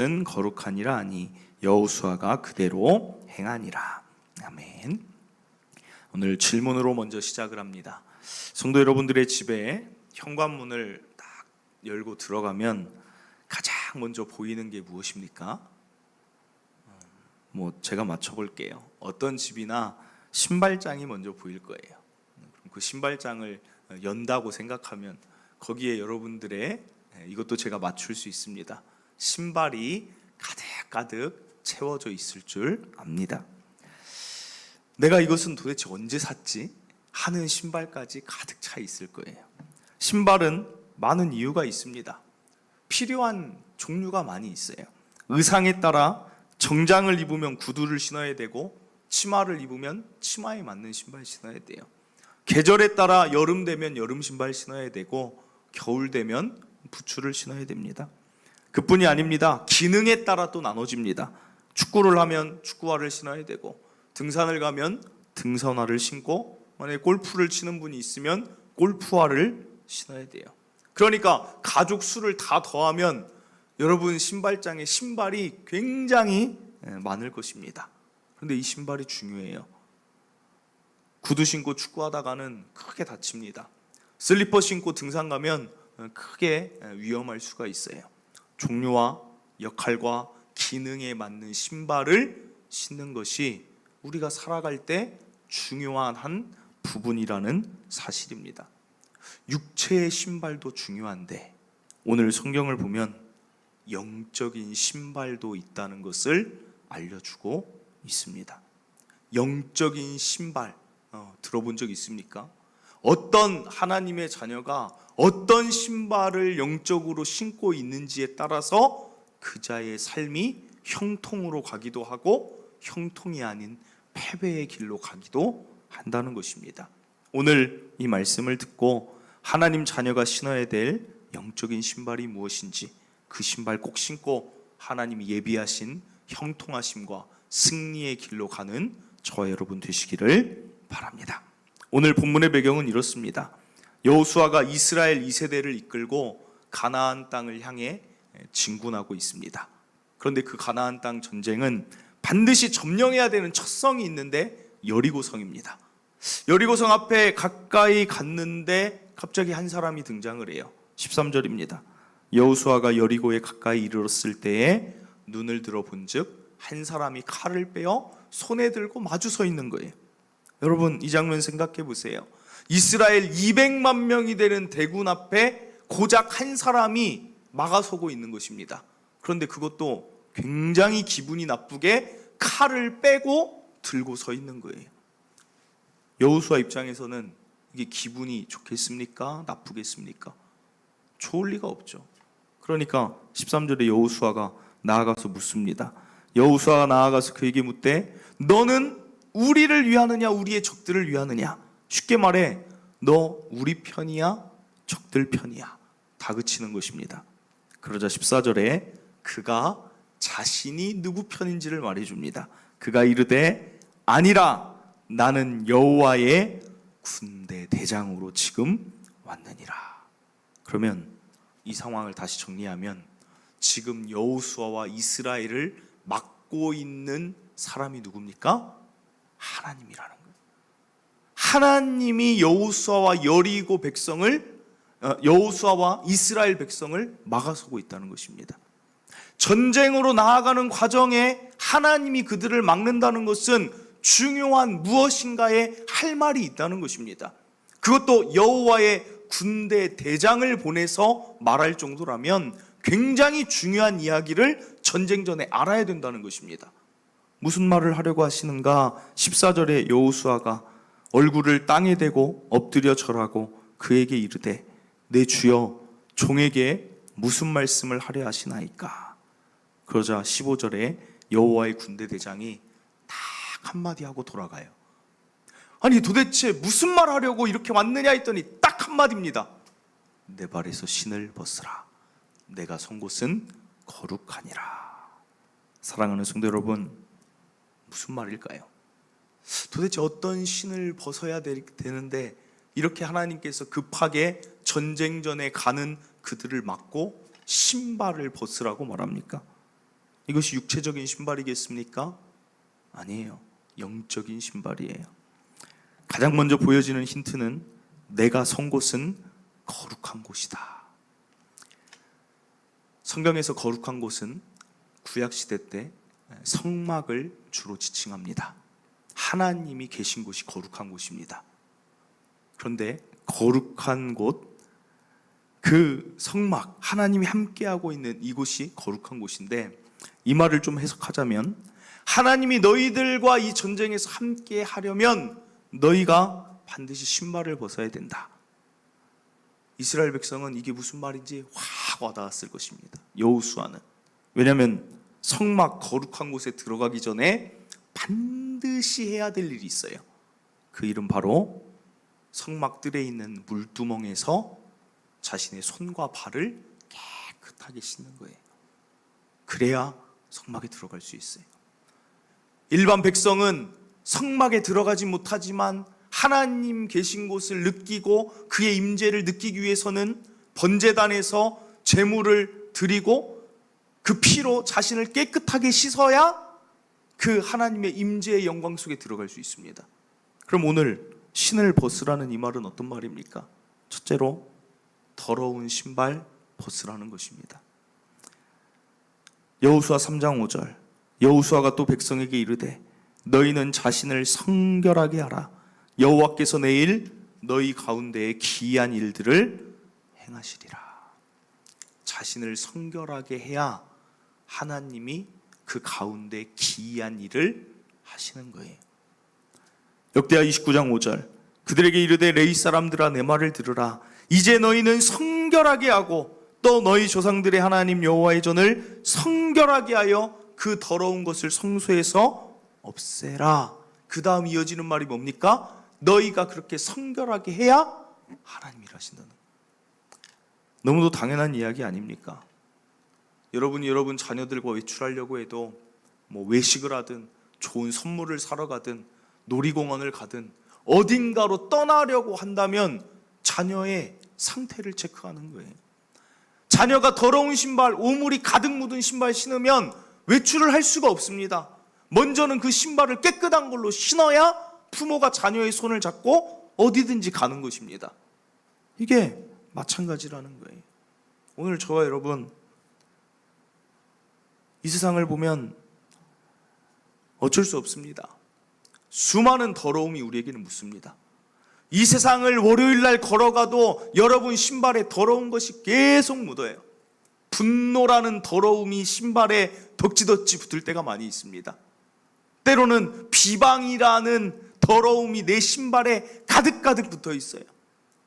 는 거룩하니라 하니 여호수아가 그대로 행하니라. 아멘. 오늘 질문으로 먼저 시작을 합니다. 성도 여러분들의 집에 현관문을 딱 열고 들어가면 가장 먼저 보이는 게 무엇입니까? 제가 맞춰볼게요. 어떤 집이나 신발장이 먼저 보일 거예요. 그럼 그 신발장을 연다고 생각하면 거기에 여러분들의, 이것도 제가 맞출 수 있습니다, 신발이 가득가득 채워져 있을 줄 압니다. 내가 이것은 도대체 언제 샀지? 하는 신발까지 가득 차 있을 거예요. 신발은 많은 이유가 있습니다. 필요한 종류가 많이 있어요. 의상에 따라 정장을 입으면 구두를 신어야 되고, 치마를 입으면 치마에 맞는 신발 신어야 돼요. 계절에 따라 여름 되면 여름 신발 신어야 되고, 겨울 되면 부츠를 신어야 됩니다. 그뿐이 아닙니다. 기능에 따라 또 나눠집니다. 축구를 하면 축구화를 신어야 되고, 등산을 가면 등산화를 신고, 만약에 골프를 치는 분이 있으면 골프화를 신어야 돼요. 그러니까 가족 수를 다 더하면 여러분 신발장에 신발이 굉장히 많을 것입니다. 그런데 이 신발이 중요해요. 구두 신고 축구하다가는 크게 다칩니다. 슬리퍼 신고 등산 가면 크게 위험할 수가 있어요. 종류와 역할과 기능에 맞는 신발을 신는 것이 우리가 살아갈 때 중요한 한 부분이라는 사실입니다. 육체의 신발도 중요한데 오늘 성경을 보면 영적인 신발도 있다는 것을 알려주고 있습니다. 영적인 신발, 들어본 적 있습니까? 어떤 하나님의 자녀가 어떤 신발을 영적으로 신고 있는지에 따라서 그 자의 삶이 형통으로 가기도 하고 형통이 아닌 패배의 길로 가기도 한다는 것입니다. 오늘 이 말씀을 듣고 하나님 자녀가 신어야 될 영적인 신발이 무엇인지, 그 신발 꼭 신고 하나님이 예비하신 형통하심과 승리의 길로 가는 저와 여러분 되시기를 바랍니다. 오늘 본문의 배경은 이렇습니다. 여호수아가 이스라엘 2세대를 이끌고 가나안 땅을 향해 진군하고 있습니다. 그런데 그 가나안 땅 전쟁은 반드시 점령해야 되는 첫 성이 있는데 여리고성입니다. 여리고성 앞에 가까이 갔는데 갑자기 한 사람이 등장을 해요. 13절입니다. 여호수아가 여리고에 가까이 이르렀을 때에 눈을 들어 본즉 한 사람이 칼을 빼어 손에 들고 마주 서 있는 거예요. 여러분, 이 장면 생각해 보세요. 이스라엘 200만 명이 되는 대군 앞에 고작 한 사람이 막아서고 있는 것입니다. 그런데 그것도 굉장히 기분이 나쁘게 칼을 빼고 들고 서 있는 거예요. 여호수아 입장에서는 이게 기분이 좋겠습니까? 나쁘겠습니까? 좋을 리가 없죠. 그러니까 13절에 여호수아가 나아가서 묻습니다. 여호수아가 나아가서 그에게 묻되 너는 우리를 위하느냐 우리의 적들을 위하느냐? 쉽게 말해 너 우리 편이야 적들 편이야? 다그치는 것입니다. 그러자 14절에 그가 자신이 누구 편인지를 말해줍니다. 그가 이르되 아니라 나는 여호와의 군대 대장으로 지금 왔느니라. 그러면 이 상황을 다시 정리하면 지금 여호수아와 이스라엘을 막고 있는 사람이 누굽니까? 하나님이라는 거예요. 하나님이 여호수아와 여리고 백성을, 여호수아와 이스라엘 백성을 막아서고 있다는 것입니다. 전쟁으로 나아가는 과정에 하나님이 그들을 막는다는 것은 중요한 무엇인가에 할 말이 있다는 것입니다. 그것도 여호와의 군대 대장을 보내서 말할 정도라면 굉장히 중요한 이야기를 전쟁 전에 알아야 된다는 것입니다. 무슨 말을 하려고 하시는가? 14절에 여호수아가 얼굴을 땅에 대고 엎드려 절하고 그에게 이르되 내 주여 종에게 무슨 말씀을 하려 하시나이까? 그러자 15절에 여호와의 군대 대장이 딱 한마디 하고 돌아가요. 아니 도대체 무슨 말 하려고 이렇게 왔느냐 했더니 딱 한마디입니다. 내 발에서 신을 벗으라. 내가 선 곳은 거룩하니라. 사랑하는 성도 여러분, 무슨 말일까요? 도대체 어떤 신을 벗어야 되는데 이렇게 하나님께서 급하게 전쟁 전에 가는 그들을 막고 신발을 벗으라고 말합니까? 이것이 육체적인 신발이겠습니까? 아니에요. 영적인 신발이에요. 가장 먼저 보여지는 힌트는 내가 선 곳은 거룩한 곳이다. 성경에서 거룩한 곳은 구약시대 때 성막을 주로 지칭합니다. 하나님이 계신 곳이 거룩한 곳입니다. 그런데 거룩한 곳, 그 성막, 하나님이 함께하고 있는 이곳이 거룩한 곳인데, 이 말을 좀 해석하자면 하나님이 너희들과 이 전쟁에서 함께 하려면 너희가 반드시 신발을 벗어야 된다. 이스라엘 백성은 이게 무슨 말인지 확 와닿았을 것입니다. 여호수아는. 왜냐하면 성막 거룩한 곳에 들어가기 전에 반드시 해야 될 일이 있어요. 그 일은 바로 성막들에 있는 물두멍에서 자신의 손과 발을 깨끗하게 씻는 거예요. 그래야 성막에 들어갈 수 있어요. 일반 백성은 성막에 들어가지 못하지만 하나님 계신 곳을 느끼고 그의 임재를 느끼기 위해서는 번제단에서 제물을 드리고 그 피로 자신을 깨끗하게 씻어야 그 하나님의 임재의 영광 속에 들어갈 수 있습니다. 그럼 오늘 신을 벗으라는 이 말은 어떤 말입니까? 첫째로 더러운 신발 벗으라는 것입니다. 여호수아 3장 5절, 여호수아가 또 백성에게 이르되 너희는 자신을 성결하게 하라. 여호와께서 내일 너희 가운데에 기이한 일들을 행하시리라. 자신을 성결하게 해야 하나님이 그 가운데 기이한 일을 하시는 거예요. 역대하 29장 5절, 그들에게 이르되 레위 사람들아 내 말을 들으라. 이제 너희는 성결하게 하고 또 너희 조상들의 하나님 여호와의 전을 성결하게 하여 그 더러운 것을 성소에서 없애라. 그 다음 이어지는 말이 뭡니까? 너희가 그렇게 성결하게 해야 하나님이 일하신다는 거예요. 너무도 당연한 이야기 아닙니까? 여러분이 여러분 자녀들과 외출하려고 해도 뭐 외식을 하든 좋은 선물을 사러 가든 놀이공원을 가든 어딘가로 떠나려고 한다면 자녀의 상태를 체크하는 거예요. 자녀가 더러운 신발, 오물이 가득 묻은 신발 신으면 외출을 할 수가 없습니다. 먼저는 그 신발을 깨끗한 걸로 신어야 부모가 자녀의 손을 잡고 어디든지 가는 것입니다. 이게 마찬가지라는 거예요. 오늘 저와 여러분 이 세상을 보면 어쩔 수 없습니다. 수많은 더러움이 우리에게는 묻습니다. 이 세상을 월요일 날 걸어가도 여러분 신발에 더러운 것이 계속 묻어요. 분노라는 더러움이 신발에 덕지덕지 붙을 때가 많이 있습니다. 때로는 비방이라는 더러움이 내 신발에 가득가득 붙어 있어요.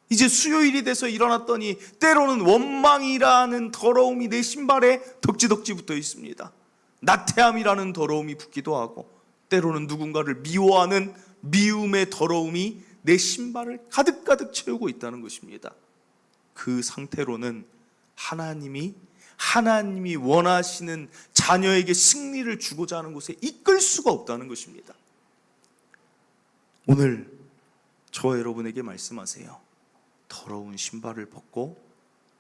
이제 수요일이 돼서 일어났더니 때로는 원망이라는 더러움이 내 신발에 덕지덕지 붙어 있습니다. 나태함이라는 더러움이 붙기도 하고 때로는 누군가를 미워하는 미움의 더러움이 내 신발을 가득가득 채우고 있다는 것입니다. 그 상태로는 하나님이 원하시는 자녀에게 승리를 주고자 하는 곳에 이끌 수가 없다는 것입니다. 오늘 저와 여러분에게 말씀하세요. 더러운 신발을 벗고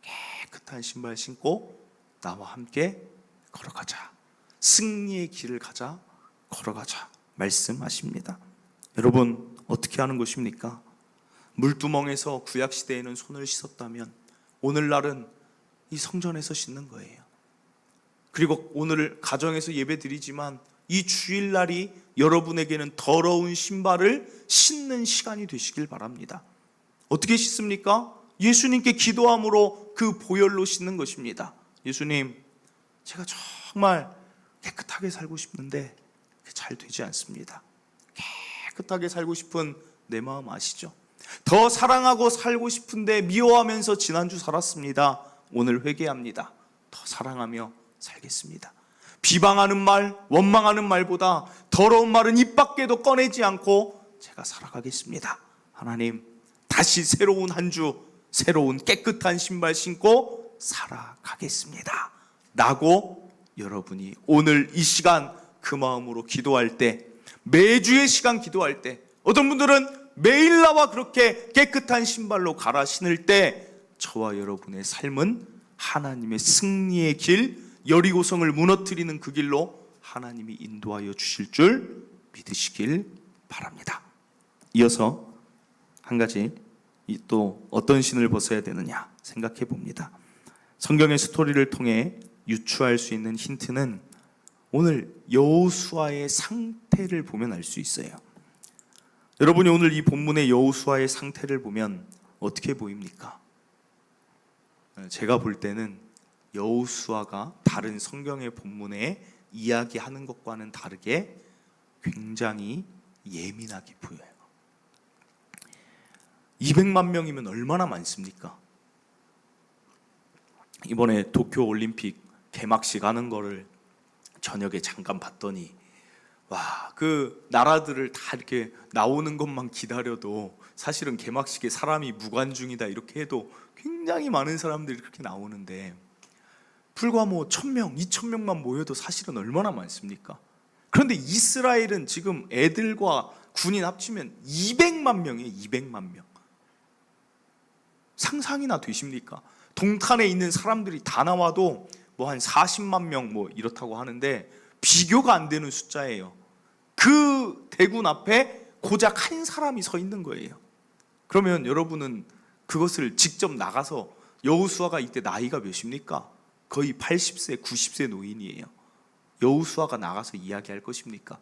깨끗한 신발 신고 나와 함께 걸어가자. 승리의 길을 가자. 걸어가자. 말씀하십니다. 여러분 어떻게 하는 것입니까? 물두멍에서 구약시대에는 손을 씻었다면 오늘날은 이 성전에서 씻는 거예요. 그리고 오늘 가정에서 예배 드리지만 이 주일날이 여러분에게는 더러운 신발을 씻는 시간이 되시길 바랍니다. 어떻게 씻습니까? 예수님께 기도함으로 그 보혈로 씻는 것입니다. 예수님, 제가 정말 깨끗하게 살고 싶은데 잘 되지 않습니다. 깨끗하게 살고 싶은 내 마음 아시죠? 더 사랑하고 살고 싶은데 미워하면서 지난주 살았습니다. 오늘 회개합니다. 더 사랑하며 살겠습니다. 비방하는 말, 원망하는 말보다 더러운 말은 입 밖에도 꺼내지 않고 제가 살아가겠습니다. 하나님, 다시 새로운 한 주, 새로운 깨끗한 신발 신고 살아가겠습니다. 라고 여러분이 오늘 이 시간 그 마음으로 기도할 때, 매주의 시간 기도할 때, 어떤 분들은 매일 나와 그렇게 깨끗한 신발로 갈아 신을 때 저와 여러분의 삶은 하나님의 승리의 길, 여리고성을 무너뜨리는 그 길로 하나님이 인도하여 주실 줄 믿으시길 바랍니다. 이어서 한 가지 또 어떤 신을 벗어야 되느냐 생각해 봅니다. 성경의 스토리를 통해 유추할 수 있는 힌트는 오늘 여호수아의 상태를 보면 알 수 있어요. 여러분이 오늘 이 본문의 여호수아의 상태를 보면 어떻게 보입니까? 제가 볼 때는 여호수아가 다른 성경의 본문에 이야기하는 것과는 다르게 굉장히 예민하게 보여요. 200만 명이면 얼마나 많습니까? 이번에 도쿄 올림픽 개막식 하는 거를 저녁에 잠깐 봤더니 와, 그 나라들을 다 이렇게 나오는 것만 기다려도 사실은 개막식에 사람이 무관중이다 이렇게 해도 굉장히 많은 사람들이 그렇게 나오는데 불과 1000명, 2000명만 모여도 사실은 얼마나 많습니까? 그런데 이스라엘은 지금 애들과 군인 합치면 200만 명이에요. 200만 명. 상상이나 되십니까? 동탄에 있는 사람들이 다 나와도 한 40만 명 이렇다고 하는데 비교가 안 되는 숫자예요. 그 대군 앞에 고작 한 사람이 서 있는 거예요. 그러면 여러분은 그것을 직접 나가서 여호수아가 이때 나이가 몇입니까? 거의 80세, 90세 노인이에요. 여호수아가 나가서 이야기할 것입니까?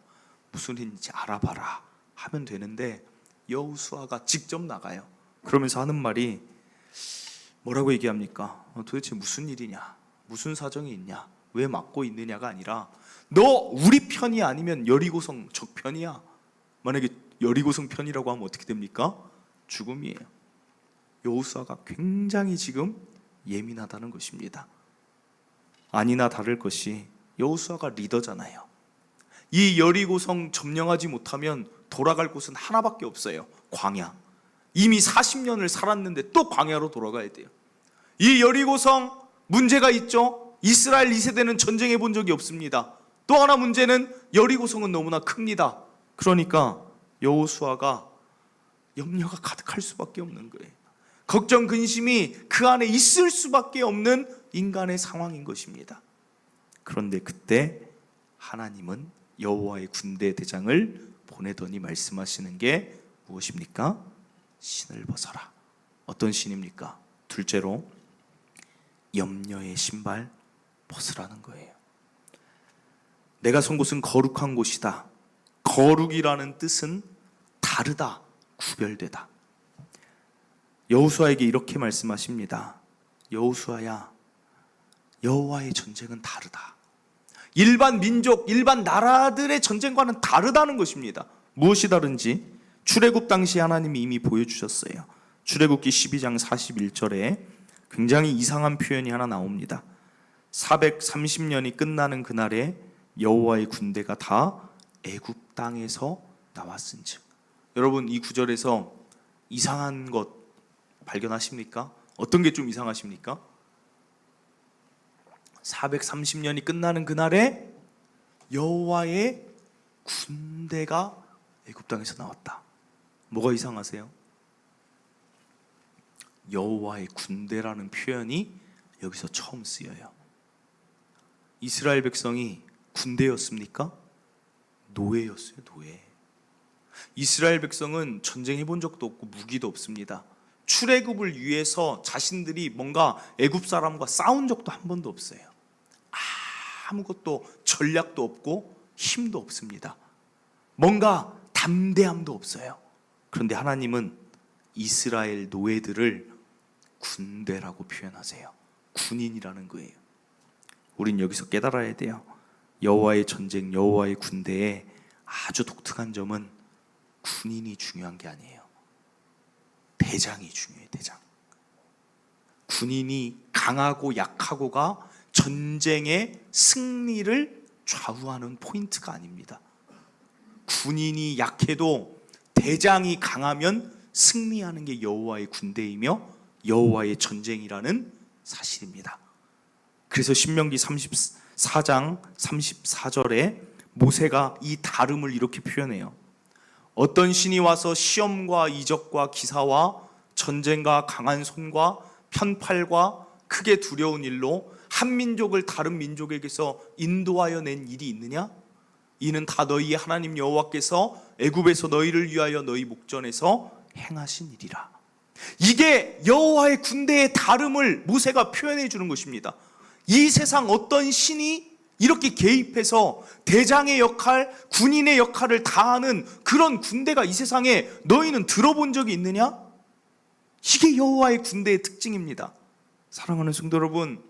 무슨 일인지 알아봐라 하면 되는데 여호수아가 직접 나가요. 그러면서 하는 말이 뭐라고 얘기합니까? 도대체 무슨 일이냐? 무슨 사정이 있냐? 왜 막고 있느냐가 아니라 너 우리 편이 아니면 여리고성 적 편이야. 만약에 여리고성 편이라고 하면 어떻게 됩니까? 죽음이에요. 여호수아가 굉장히 지금 예민하다는 것입니다. 아니나 다를 것이 여호수아가 리더잖아요. 이 여리고성 점령하지 못하면 돌아갈 곳은 하나밖에 없어요. 광야. 이미 40년을 살았는데 또 광야로 돌아가야 돼요. 이 여리고성 문제가 있죠. 이스라엘 2세대는 전쟁해 본 적이 없습니다. 또 하나 문제는 여리고성은 너무나 큽니다. 그러니까 여호수아가 염려가 가득할 수밖에 없는 거예요. 걱정 근심이 그 안에 있을 수밖에 없는 인간의 상황인 것입니다. 그런데 그때 하나님은 여호와의 군대 대장을 보내더니 말씀하시는 게 무엇입니까? 신을 벗어라. 어떤 신입니까? 둘째로 염려의 신발 벗으라는 거예요. 내가 선 곳은 거룩한 곳이다. 거룩이라는 뜻은 다르다, 구별되다. 여호수아에게 이렇게 말씀하십니다. 여호수아야, 여호와의 전쟁은 다르다. 일반 민족, 일반 나라들의 전쟁과는 다르다는 것입니다. 무엇이 다른지 출애굽 당시 하나님이 이미 보여주셨어요. 출애굽기 12장 41절에 굉장히 이상한 표현이 하나 나옵니다. 430년이 끝나는 그날에 여호와의 군대가 다 애굽 땅에서 나왔은즉. 여러분, 이 구절에서 이상한 것 발견하십니까? 어떤 게 좀 이상하십니까? 430년이 끝나는 그날에 여호와의 군대가 애굽 땅에서 나왔다. 뭐가 이상하세요? 여호와의 군대라는 표현이 여기서 처음 쓰여요. 이스라엘 백성이 군대였습니까? 노예였어요. 노예. 이스라엘 백성은 전쟁해 본 적도 없고 무기도 없습니다. 출애굽을 위해서 자신들이 뭔가 애굽 사람과 싸운 적도 한 번도 없어요. 아무것도 전략도 없고 힘도 없습니다. 뭔가 담대함도 없어요. 그런데 하나님은 이스라엘 노예들을 군대라고 표현하세요. 군인이라는 거예요. 우린 여기서 깨달아야 돼요. 여호와의 전쟁, 여호와의 군대의 아주 독특한 점은 군인이 중요한 게 아니에요. 대장이 중요해요. 대장. 군인이 강하고 약하고가 전쟁의 승리를 좌우하는 포인트가 아닙니다. 군인이 약해도 대장이 강하면 승리하는 게 여호와의 군대이며 여호와의 전쟁이라는 사실입니다. 그래서 신명기 34장 34절에 모세가 이 다름을 이렇게 표현해요. 어떤 신이 와서 시험과 이적과 기사와 전쟁과 강한 손과 편팔과 크게 두려운 일로 한 민족을 다른 민족에게서 인도하여 낸 일이 있느냐? 이는 다 너희의 하나님 여호와께서 애굽에서 너희를 위하여 너희 목전에서 행하신 일이라. 이게 여호와의 군대의 다름을 모세가 표현해 주는 것입니다. 이 세상 어떤 신이 이렇게 개입해서 대장의 역할, 군인의 역할을 다하는 그런 군대가 이 세상에 너희는 들어본 적이 있느냐? 이게 여호와의 군대의 특징입니다. 사랑하는 성도 여러분,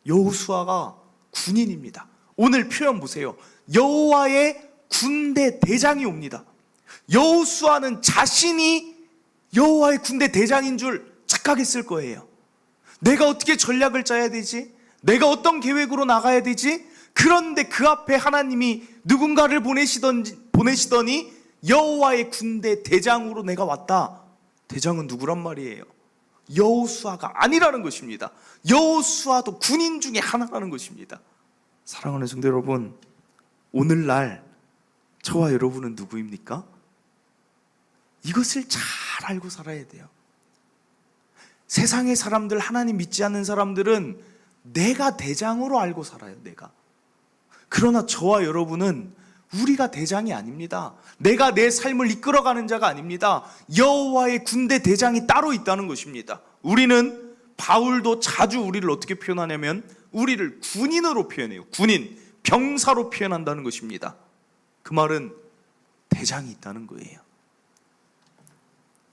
여호수아가 군인입니다. 오늘 표현 보세요. 여호와의 군대 대장이 옵니다. 여호수아는 자신이 여호와의 군대 대장인 줄 착각했을 거예요. 내가 어떻게 전략을 짜야 되지? 내가 어떤 계획으로 나가야 되지? 그런데 그 앞에 하나님이 누군가를 보내시더니 여호와의 군대 대장으로 내가 왔다. 대장은 누구란 말이에요? 여호수아가 아니라는 것입니다. 여호수아도 군인 중에 하나라는 것입니다. 사랑하는 성도 여러분, 오늘날 저와 여러분은 누구입니까? 이것을 잘 알고 살아야 돼요. 세상의 사람들, 하나님 믿지 않는 사람들은 내가 대장으로 알고 살아요. 내가. 그러나 저와 여러분은 우리가 대장이 아닙니다. 내가 내 삶을 이끌어가는 자가 아닙니다. 여호와의 군대 대장이 따로 있다는 것입니다. 우리는, 바울도 자주 우리를 어떻게 표현하냐면 우리를 군인으로 표현해요. 군인, 병사로 표현한다는 것입니다. 그 말은 대장이 있다는 거예요.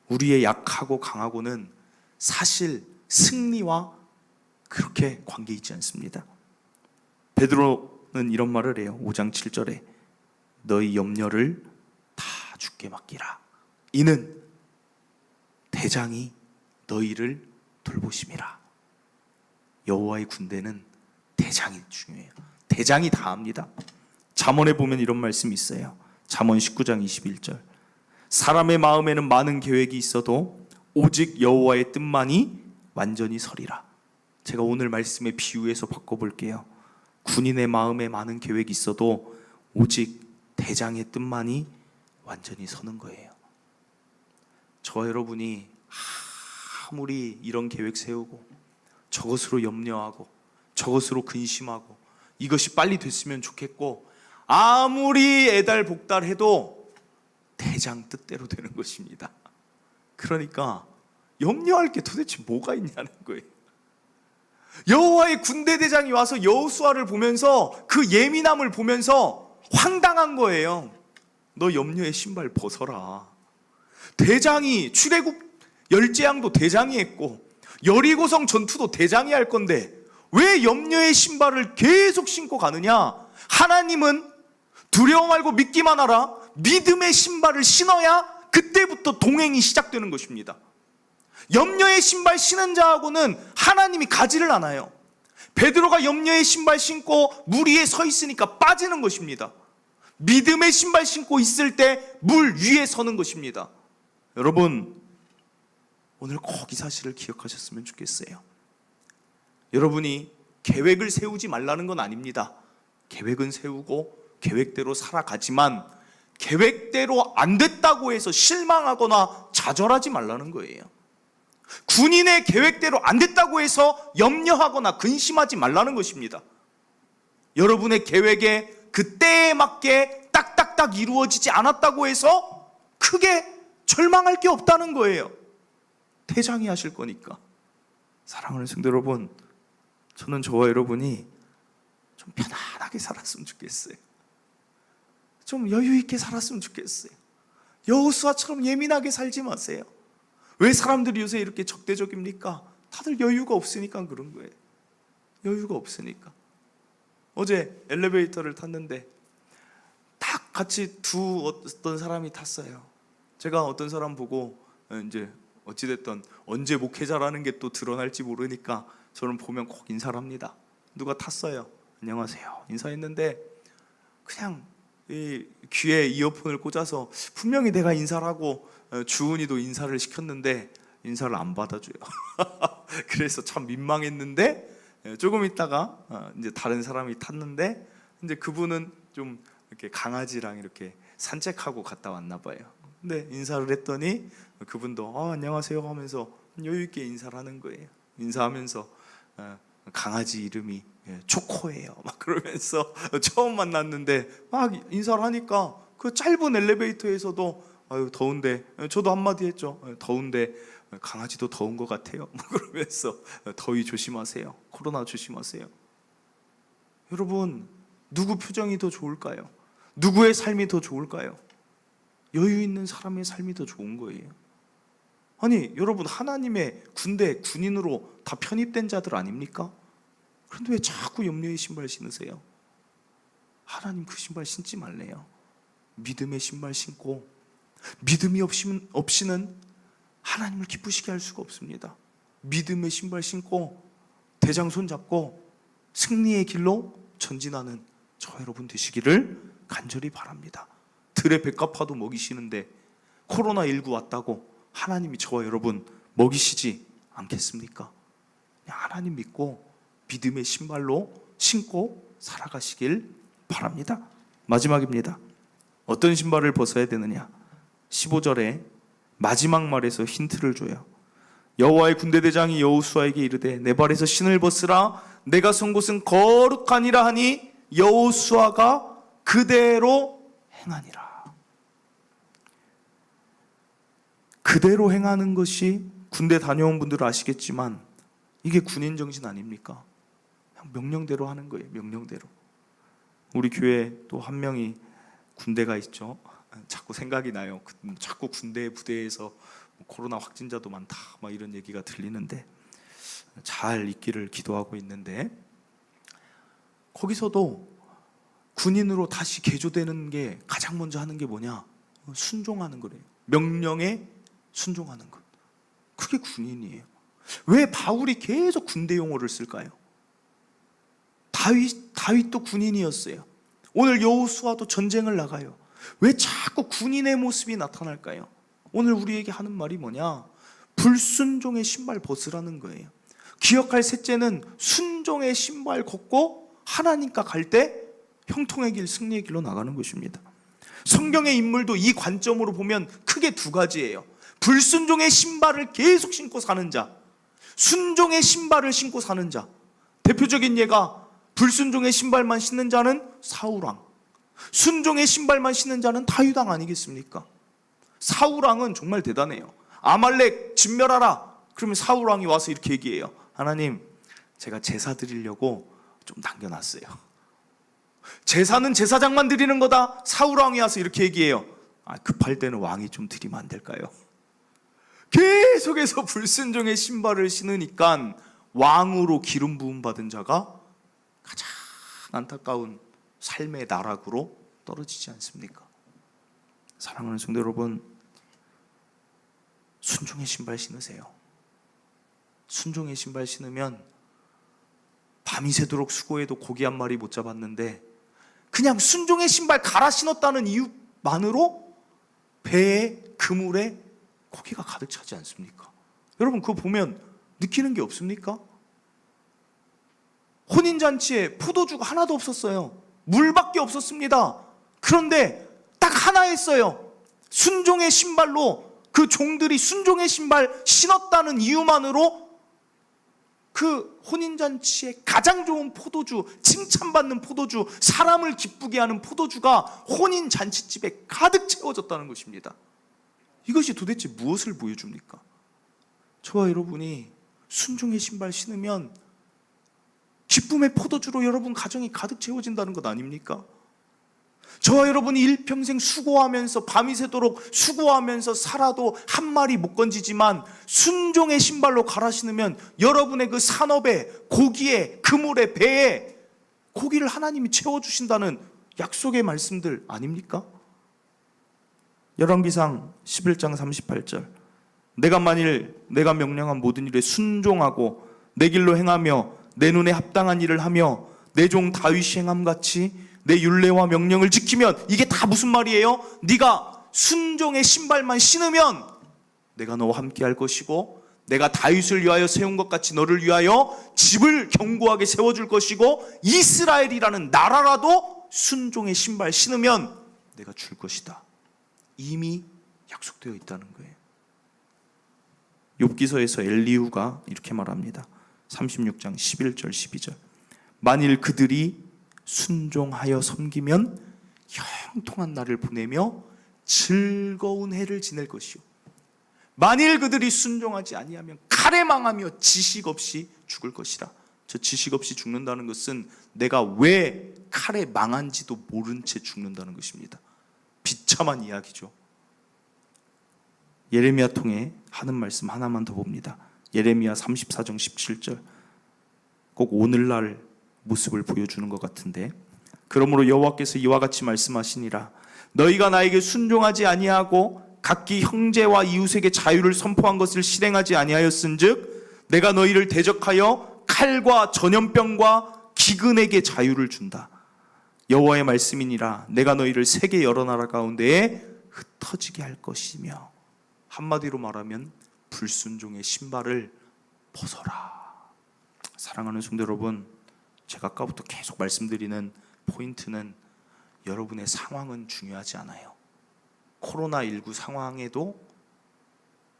우리의 약하고 강하고는 사실 승리와 그렇게 관계 있지 않습니다. 베드로는 이런 말을 해요. 5장 7절에 너희 염려를 다 주께 맡기라. 이는 대장이 너희를 돌보심이라. 여호와의 군대는 대장이 중요해요. 대장이 다 합니다. 잠언에 보면 이런 말씀이 있어요. 잠언 19장 21절. 사람의 마음에는 많은 계획이 있어도 오직 여호와의 뜻만이 완전히 서리라. 제가 오늘 말씀의 비유에서 바꿔볼게요. 군인의 마음에 많은 계획이 있어도 오직 대장의 뜻만이 완전히 서는 거예요. 저와 여러분이 아무리 이런 계획 세우고 저것으로 염려하고 저것으로 근심하고 이것이 빨리 됐으면 좋겠고 아무리 애달복달해도 대장 뜻대로 되는 것입니다. 그러니까 염려할 게 도대체 뭐가 있냐는 거예요. 여호와의 군대 대장이 와서 여호수아를 보면서 그 예민함을 보면서 황당한 거예요. 너 염려의 신발 벗어라. 대장이 출애굽 열재앙도 대장이 했고 여리고성 전투도 대장이 할 건데 왜 염려의 신발을 계속 신고 가느냐? 하나님은 두려워 말고 믿기만 하라. 믿음의 신발을 신어야 그때부터 동행이 시작되는 것입니다. 염려의 신발 신은 자하고는 하나님이 가지를 않아요. 베드로가 염려의 신발 신고 물 위에 서 있으니까 빠지는 것입니다. 믿음의 신발 신고 있을 때 물 위에 서는 것입니다. 여러분, 오늘 꼭 이 사실을 기억하셨으면 좋겠어요. 여러분이 계획을 세우지 말라는 건 아닙니다. 계획은 세우고 계획대로 살아가지만 계획대로 안 됐다고 해서 실망하거나 좌절하지 말라는 거예요. 군인의 계획대로 안 됐다고 해서 염려하거나 근심하지 말라는 것입니다. 여러분의 계획에 그 때에 맞게 딱딱딱 이루어지지 않았다고 해서 크게 절망할 게 없다는 거예요. 대장이 하실 거니까. 사랑하는 성도 여러분, 저는 저와 여러분이 좀 편안하게 살았으면 좋겠어요. 좀 여유 있게 살았으면 좋겠어요. 여호수아처럼 예민하게 살지 마세요. 왜 사람들이 요새 이렇게 적대적입니까? 다들 여유가 없으니까 그런 거예요. 여유가 없으니까. 어제 엘리베이터를 탔는데 딱 같이 어떤 사람이 탔어요. 제가 어떤 사람 보고 이제 어찌됐든 언제 목회자라는 게 또 드러날지 모르니까 저는 보면 꼭 인사를 합니다. 누가 탔어요. 안녕하세요. 인사했는데 그냥 이 귀에 이어폰을 꽂아서 분명히 내가 인사를 하고 주은이도 인사를 시켰는데 인사를 안 받아줘요. 그래서 참 민망했는데 조금 있다가 이제 다른 사람이 탔는데 이제 그분은 좀 이렇게 강아지랑 이렇게 산책하고 갔다 왔나 봐요. 근데 인사를 했더니 그분도 안녕하세요 하면서 여유 있게 인사를 하는 거예요. 인사하면서 강아지 이름이 초코예요. 막 그러면서 처음 만났는데 막 인사를 하니까 그 짧은 엘리베이터에서도 아유 더운데, 저도 한마디 했죠. 더운데 강아지도 더운 것 같아요. 그러면서 더위 조심하세요. 코로나 조심하세요. 여러분, 누구 표정이 더 좋을까요? 누구의 삶이 더 좋을까요? 여유 있는 사람의 삶이 더 좋은 거예요. 아니 여러분, 하나님의 군대 군인으로 다 편입된 자들 아닙니까? 그런데 왜 자꾸 염려의 신발 신으세요? 하나님 그 신발 신지 말래요. 믿음의 신발 신고, 믿음이 없이는 하나님을 기쁘시게 할 수가 없습니다. 믿음의 신발 신고 대장 손 잡고 승리의 길로 전진하는 저 여러분 되시기를 간절히 바랍니다. 들의 백합화도 먹이시는데 코로나19 왔다고 하나님이 저와 여러분 먹이시지 않겠습니까? 하나님 믿고 믿음의 신발로 신고 살아가시길 바랍니다. 마지막입니다. 어떤 신발을 벗어야 되느냐? 15절에 마지막 말에서 힌트를 줘요. 여호와의 군대대장이 여호수아에게 이르되 내 발에서 신을 벗으라. 내가 선 곳은 거룩하니라 하니 여호수아가 그대로 행하니라. 그대로 행하는 것이 군대 다녀온 분들은 아시겠지만 이게 군인 정신 아닙니까? 그냥 명령대로 하는 거예요. 명령대로. 우리 교회 또 한 명이 군대가 있죠. 자꾸 생각이 나요. 자꾸 군대 부대에서 코로나 확진자도 많다 막 이런 얘기가 들리는데 잘 있기를 기도하고 있는데, 거기서도 군인으로 다시 개조되는 게 가장 먼저 하는 게 뭐냐? 순종하는 거래요. 명령에 순종하는 것. 그게 군인이에요. 왜 바울이 계속 군대 용어를 쓸까요? 다윗도 군인이었어요. 오늘 여호수아도 전쟁을 나가요. 왜 자꾸 군인의 모습이 나타날까요? 오늘 우리에게 하는 말이 뭐냐? 불순종의 신발 벗으라는 거예요. 기억할 셋째는 순종의 신발 걷고 하나님과 갈 때 형통의 길, 승리의 길로 나가는 것입니다. 성경의 인물도 이 관점으로 보면 크게 두 가지예요. 불순종의 신발을 계속 신고 사는 자, 순종의 신발을 신고 사는 자. 대표적인 예가 불순종의 신발만 신는 자는 사울왕, 순종의 신발만 신는 자는 다윗왕 아니겠습니까? 사울왕은 정말 대단해요. 아말렉 진멸하라. 그러면 사울왕이 와서 이렇게 얘기해요. 하나님, 제가 제사 드리려고 좀 남겨놨어요. 제사는 제사장만 드리는 거다. 사울왕이 와서 이렇게 얘기해요. 급할 때는 왕이 좀 드리면 안 될까요? 계속해서 불순종의 신발을 신으니까 왕으로 기름 부음 받은 자가 가장 안타까운 삶의 나락으로 떨어지지 않습니까? 사랑하는 성도 여러분, 순종의 신발 신으세요. 순종의 신발 신으면 밤이 새도록 수고해도 고기 한 마리 못 잡았는데 그냥 순종의 신발 갈아 신었다는 이유만으로 배에 그물에 고기가 가득 차지 않습니까? 여러분 그거 보면 느끼는 게 없습니까? 혼인잔치에 포도주가 하나도 없었어요. 물밖에 없었습니다. 그런데 딱 하나 했어요. 순종의 신발로 그 종들이 순종의 신발 신었다는 이유만으로 그 혼인잔치에 가장 좋은 포도주, 칭찬받는 포도주, 사람을 기쁘게 하는 포도주가 혼인잔치집에 가득 채워졌다는 것입니다. 이것이 도대체 무엇을 보여줍니까? 저와 여러분이 순종의 신발 신으면 기쁨의 포도주로 여러분 가정이 가득 채워진다는 것 아닙니까? 저와 여러분이 일평생 수고하면서 밤이 새도록 수고하면서 살아도 한 마리 못 건지지만 순종의 신발로 갈아 신으면 여러분의 그 산업에, 고기에, 그물에, 배에 고기를 하나님이 채워주신다는 약속의 말씀들 아닙니까? 열왕기상 11장 38절, 내가 만일 내가 명령한 모든 일에 순종하고 내 길로 행하며 내 눈에 합당한 일을 하며 내 종 다윗이 행함같이 내 율례와 명령을 지키면, 이게 다 무슨 말이에요? 네가 순종의 신발만 신으면 내가 너와 함께 할 것이고 내가 다윗을 위하여 세운 것 같이 너를 위하여 집을 견고하게 세워줄 것이고 이스라엘이라는 나라라도 순종의 신발 신으면 내가 줄 것이다. 이미 약속되어 있다는 거예요. 욥기서에서 엘리후가 이렇게 말합니다. 36장 11절 12절. 만일 그들이 순종하여 섬기면 형통한 날을 보내며 즐거운 해를 지낼 것이요, 만일 그들이 순종하지 아니하면 칼에 망하며 지식 없이 죽을 것이라. 저 지식 없이 죽는다는 것은 내가 왜 칼에 망한지도 모른 채 죽는다는 것입니다. 비참한 이야기죠. 예레미야 통해 하는 말씀 하나만 더 봅니다. 예레미야 34장 17절. 꼭 오늘날 모습을 보여주는 것 같은데, 그러므로 여호와께서 이와 같이 말씀하시니라. 너희가 나에게 순종하지 아니하고 각기 형제와 이웃에게 자유를 선포한 것을 실행하지 아니하였은즉 내가 너희를 대적하여 칼과 전염병과 기근에게 자유를 준다. 여호와의 말씀이니라. 내가 너희를 세계 여러 나라 가운데에 흩어지게 할 것이며. 한마디로 말하면 불순종의 신발을 벗어라. 사랑하는 성도 여러분, 제가 아까부터 계속 말씀드리는 포인트는 여러분의 상황은 중요하지 않아요. 코로나19 상황에도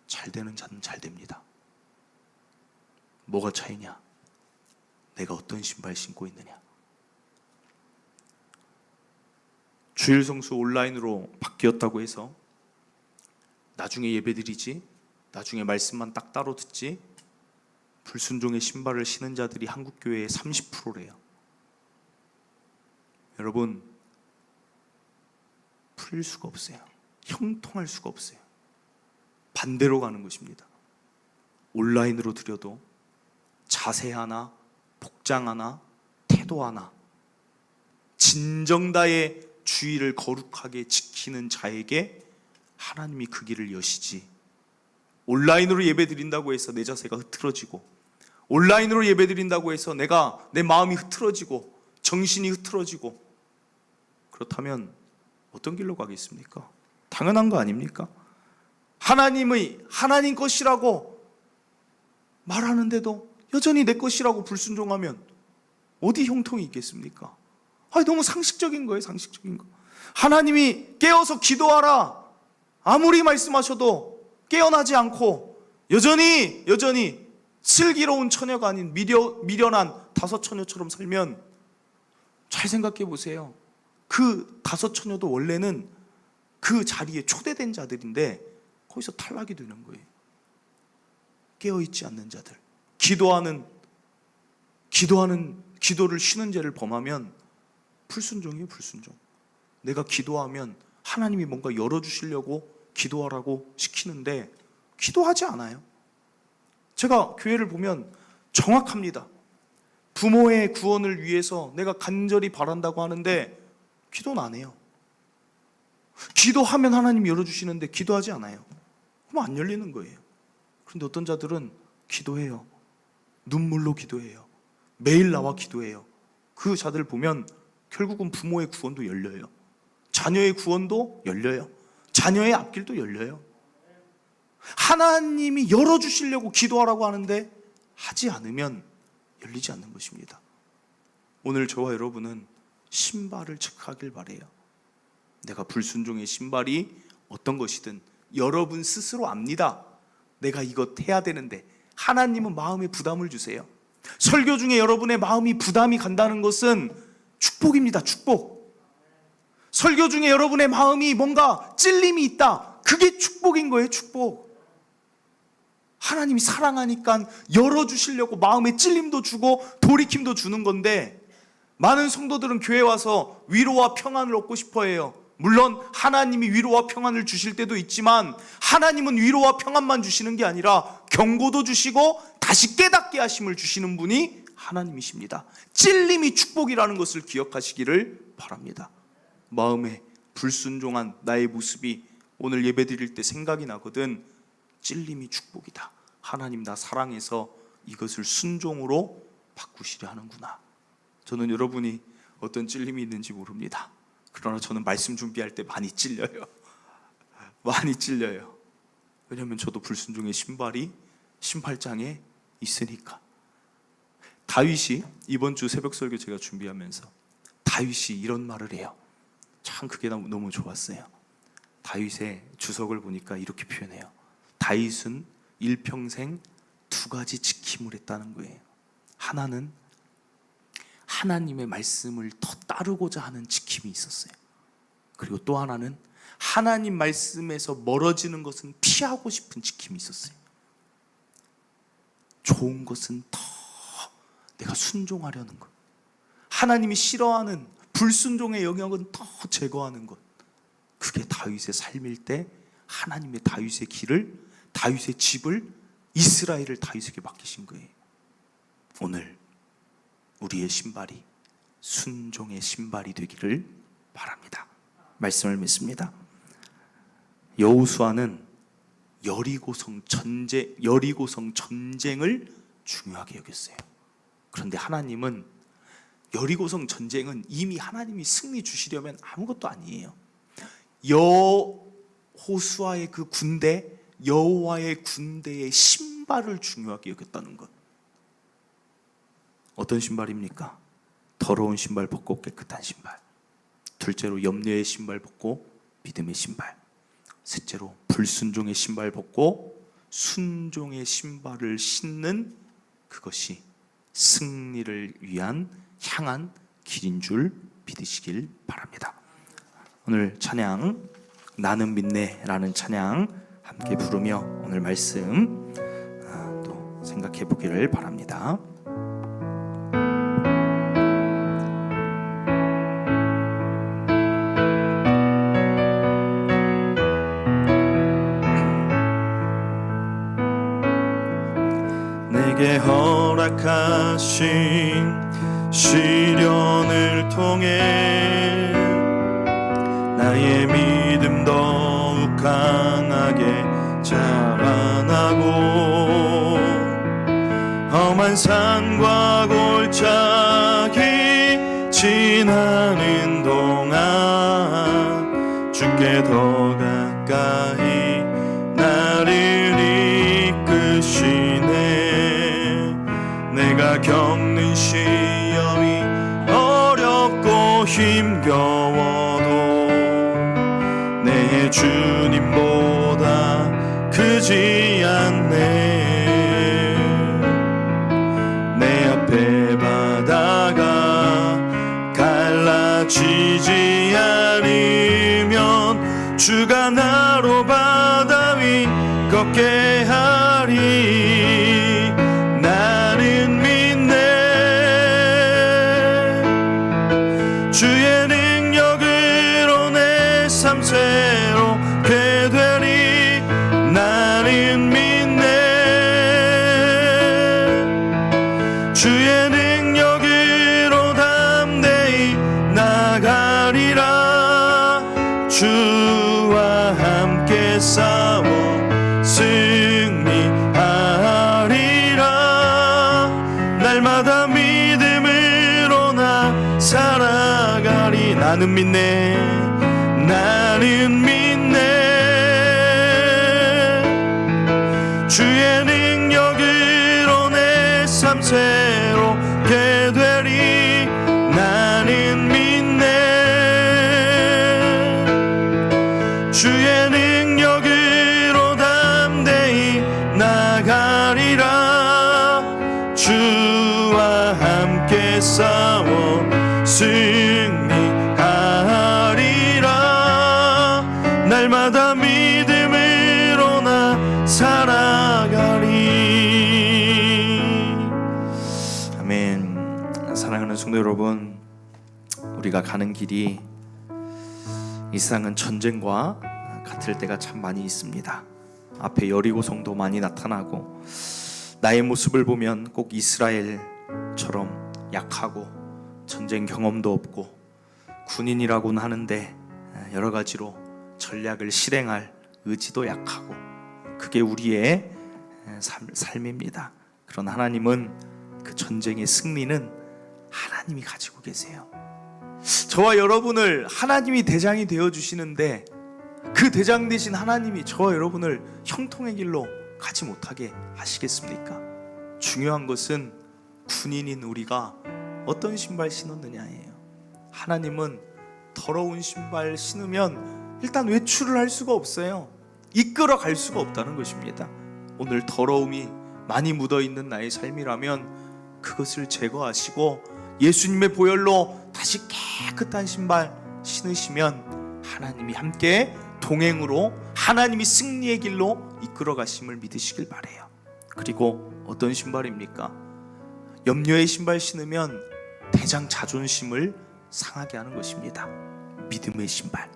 잘 되는 자는 잘 됩니다. 뭐가 차이냐? 내가 어떤 신발 신고 있느냐. 주일 성수 온라인으로 바뀌었다고 해서 나중에 예배드리지, 나중에 말씀만 딱 따로 듣지, 불순종의 신발을 신은 자들이 한국교회의 30%래요. 여러분, 풀릴 수가 없어요. 형통할 수가 없어요. 반대로 가는 것입니다. 온라인으로 드려도 자세 하나, 복장 하나, 태도 하나, 진정다의 주의를 거룩하게 지키는 자에게 하나님이 그 길을 여시지, 온라인으로 예배드린다고 해서 내 자세가 흐트러지고, 온라인으로 예배드린다고 해서 내 마음이 흐트러지고 정신이 흐트러지고, 그렇다면 어떤 길로 가겠습니까? 당연한 거 아닙니까? 하나님 것이라고 말하는데도 여전히 내 것이라고 불순종하면 어디 형통이 있겠습니까? 너무 상식적인 거예요. 상식적인 거. 하나님이 깨어서 기도하라 아무리 말씀하셔도 깨어나지 않고 여전히 슬기로운 처녀가 아닌 미련한 다섯 처녀처럼 살면, 잘 생각해 보세요. 그 다섯 처녀도 원래는 그 자리에 초대된 자들인데 거기서 탈락이 되는 거예요. 깨어있지 않는 자들, 기도를 쉬는 죄를 범하면 불순종이에요. 불순종. 내가 기도하면 하나님이 뭔가 열어주시려고 기도하라고 시키는데 기도하지 않아요. 제가 교회를 보면 정확합니다. 부모의 구원을 위해서 내가 간절히 바란다고 하는데 기도는 안 해요. 기도하면 하나님이 열어주시는데 기도하지 않아요. 그럼 안 열리는 거예요. 그런데 어떤 자들은 기도해요. 눈물로 기도해요. 매일 나와 기도해요. 그 자들 보면 결국은 부모의 구원도 열려요. 자녀의 구원도 열려요. 자녀의 앞길도 열려요. 하나님이 열어주시려고 기도하라고 하는데 하지 않으면 열리지 않는 것입니다. 오늘 저와 여러분은 신발을 체크하길 바래요. 내가 불순종의 신발이 어떤 것이든 여러분 스스로 압니다. 내가 이것 해야 되는데. 하나님은 마음에 부담을 주세요. 설교 중에 여러분의 마음이 부담이 간다는 것은 축복입니다. 축복. 설교 중에 여러분의 마음이 뭔가 찔림이 있다, 그게 축복인 거예요. 축복. 하나님이 사랑하니까 열어주시려고 마음에 찔림도 주고 돌이킴도 주는 건데, 많은 성도들은 교회 와서 위로와 평안을 얻고 싶어 해요. 물론 하나님이 위로와 평안을 주실 때도 있지만, 하나님은 위로와 평안만 주시는 게 아니라 경고도 주시고 다시 깨닫게 하심을 주시는 분이 하나님이십니다. 찔림이 축복이라는 것을 기억하시기를 바랍니다. 마음에 불순종한 나의 모습이 오늘 예배 드릴 때 생각이 나거든. 찔림이 축복이다. 하나님 나 사랑해서 이것을 순종으로 바꾸시려 하는구나. 저는 여러분이 어떤 찔림이 있는지 모릅니다. 그러나 저는 말씀 준비할 때 많이 찔려요. 많이 찔려요. 왜냐하면 저도 불순종의 신발이 신발장에 있으니까. 다윗이 이번 주 새벽 설교 제가 준비하면서 다윗이 이런 말을 해요. 참 그게 너무 좋았어요. 다윗의 주석을 보니까 이렇게 표현해요. 다윗은 일평생 두 가지 지킴을 했다는 거예요. 하나는 하나님의 말씀을 더 따르고자 하는 지킴이 있었어요. 그리고 또 하나는 하나님 말씀에서 멀어지는 것은 피하고 싶은 지킴이 있었어요. 좋은 것은 더 내가 순종하려는 것, 하나님이 싫어하는 불순종의 영역은 더 제거하는 것, 그게 다윗의 삶일 때 하나님의 다윗의 길을, 다윗의 집을, 이스라엘을 다윗에게 맡기신 거예요. 오늘 우리의 신발이 순종의 신발이 되기를 바랍니다. 말씀을 맺습니다. 여호수아는 여리고성 전쟁을 중요하게 여겼어요. 그런데 하나님은 여리고성 전쟁은 이미 하나님이 승리 주시려면 아무것도 아니에요. 여호수아의 그 군대, 여호와의 군대의 신발을 중요하게 여겼다는 것. 어떤 신발입니까? 더러운 신발 벗고 깨끗한 신발. 둘째로 염려의 신발 벗고 믿음의 신발. 셋째로 불순종의 신발 벗고 순종의 신발을 신는, 그것이 승리를 위한 향한 길인 줄 믿으시길 바랍니다. 오늘 찬양 나는 믿네라는 찬양 함께 부르며 오늘 말씀 또 생각해 보기를 바랍니다. 내게 허락하신 시련을 통해 나의 믿음 더욱 강하게 자라나고 험한 산과 골짜기 지나는 동안 주께 더 가까이 나를 이끄시네. 내가 겪는 시험이 어렵고 힘겨워도 내 주님보다 크지 않네. 내 앞에 바다가 갈라지지 않으면 주가 나로 바다 위 걷게 하리. 나는 믿네. 주의 능력으로 내 삶 새롭게 되리. 나는 믿네. 주의 능력으로 담대히 나가리라. 주와 함께 싸워 승리하리라. 날마다 믿음으로 나 살아가리. 나는 믿네. 나는 믿네. 주의 능력으로 내 삶 새롭게 되리. 나는 믿네. 주의 능력으로 담대히 나가리라. 주와 함께 싸워 승리하리라. 날마다 믿음으로 나 살아가리. 아멘. 사랑하는 성도 여러분, 우리가 가는 길이 이 세상은 전쟁과 같을 때가 참 많이 있습니다. 앞에 여리고성도 많이 나타나고, 나의 모습을 보면 꼭 이스라엘처럼 약하고 전쟁 경험도 없고 군인이라고는 하는데 여러 가지로 전략을 실행할 의지도 약하고, 그게 우리의 삶입니다. 그런 하나님은 그 전쟁의 승리는 하나님이 가지고 계세요. 저와 여러분을 하나님이 대장이 되어주시는데, 그 대장 되신 하나님이 저와 여러분을 형통의 길로 가지 못하게 하시겠습니까? 중요한 것은 군인인 우리가 어떤 신발 신었느냐예요. 하나님은 더러운 신발 신으면 일단 외출을 할 수가 없어요. 이끌어 갈 수가 없다는 것입니다. 오늘 더러움이 많이 묻어있는 나의 삶이라면 그것을 제거하시고 예수님의 보혈로 다시 깨끗한 신발 신으시면 하나님이 함께 동행으로 하나님이 승리의 길로 이끌어 가심을 믿으시길 바라요. 그리고 어떤 신발입니까? 염려의 신발 신으면 대장 자존심을 상하게 하는 것입니다. 믿음의 신발,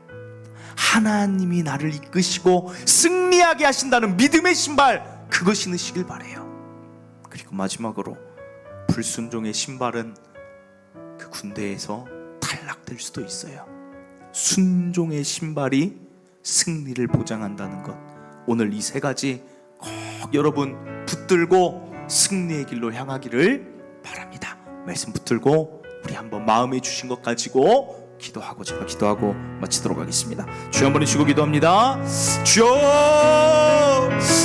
하나님이 나를 이끄시고 승리하게 하신다는 믿음의 신발, 그거 신으시길 바라요. 그리고 마지막으로 불순종의 신발은 그 군대에서 탈락될 수도 있어요. 순종의 신발이 승리를 보장한다는 것, 오늘 이 세 가지 꼭 여러분 붙들고 승리의 길로 향하기를 바랍니다. 말씀 붙들고 우리 한번 마음에 주신 것 가지고 기도하고 제가 기도하고 마치도록 하겠습니다. 주여 한번 해주시고 기도합니다. 주여,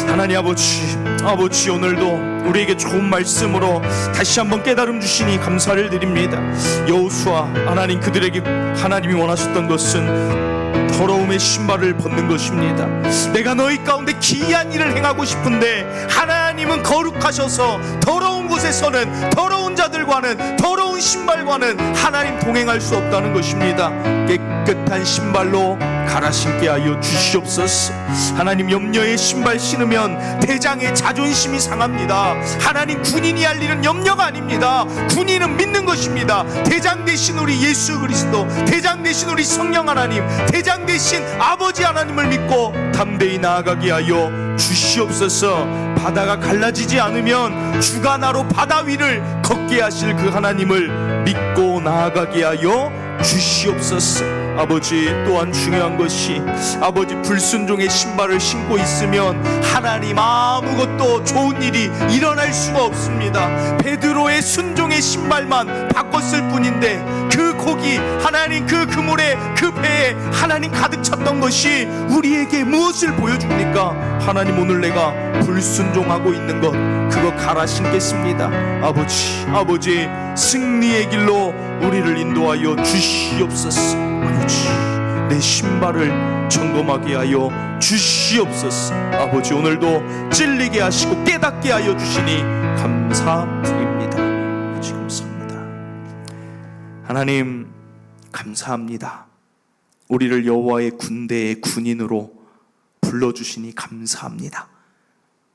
하나님 아버지 오늘도 우리에게 좋은 말씀으로 다시 한번 깨달음 주시니 감사를 드립니다. 여호수아 하나님, 그들에게 하나님이 원하셨던 것은 더러움의 신발을 벗는 것입니다. 내가 너희 가운데 기이한 일을 행하고 싶은데 하나님은 거룩하셔서 더러운 곳에서는 더러운 자들과는 더러운 신발과는 하나님 동행할 수 없다는 것입니다. 깨끗한 신발로 갈아 신게 하여 주시옵소서. 하나님, 염려의 신발 신으면 대장의 자존심이 상합니다. 하나님, 군인이 할 일은 염려가 아닙니다. 군인은 믿는 것입니다. 대장 대신 우리 예수 그리스도, 대장 대신 우리 성령 하나님, 대장 대신 아버지 하나님을 믿고 담대히 나아가게 하여 주시옵소서. 바다가 갈라지지 않으면 주가 나로 바다 위를 걷게 하실 그 하나님을 믿고 나아가게 하여 주시옵소서. 아버지, 또한 중요한 것이 아버지 불순종의 신발을 신고 있으면 하나님 아무것도 좋은 일이 일어날 수가 없습니다. 베드로의 순종의 신발만 바꿨을 뿐인데 그 고기 하나님, 그 그물에 그 배에 하나님 가득 찼던 것이 우리에게 무엇을 보여줍니까? 하나님, 오늘 내가 불순종하고 있는 것 그거 갈아 신겠습니다. 아버지 승리의 길로 우리를 인도하여 주시옵소서. 아버지, 내 신발을 점검하게 하여 주시옵소서. 아버지, 오늘도 찔리게 하시고 깨닫게 하여 주시니 감사드립니다. 아버지, 감사합니다. 하나님, 감사합니다. 우리를 여호와의 군대의 군인으로 불러주시니 감사합니다.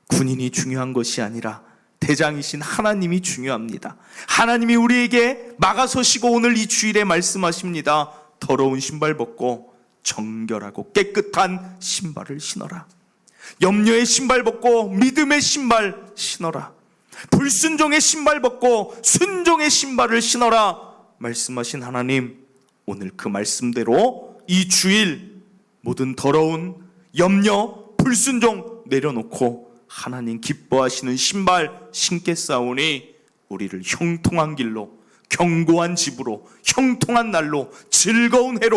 군인이 중요한 것이 아니라 대장이신 하나님이 중요합니다. 하나님이 우리에게 막아서시고 오늘 이 주일에 말씀하십니다. 더러운 신발 벗고 정결하고 깨끗한 신발을 신어라. 염려의 신발 벗고 믿음의 신발 신어라. 불순종의 신발 벗고 순종의 신발을 신어라 말씀하신 하나님, 오늘 그 말씀대로 이 주일 모든 더러운 염려, 불순종 내려놓고 하나님 기뻐하시는 신발 신겠사오니 우리를 형통한 길로, 견고한 집으로, 형통한 날로, 즐거운 해로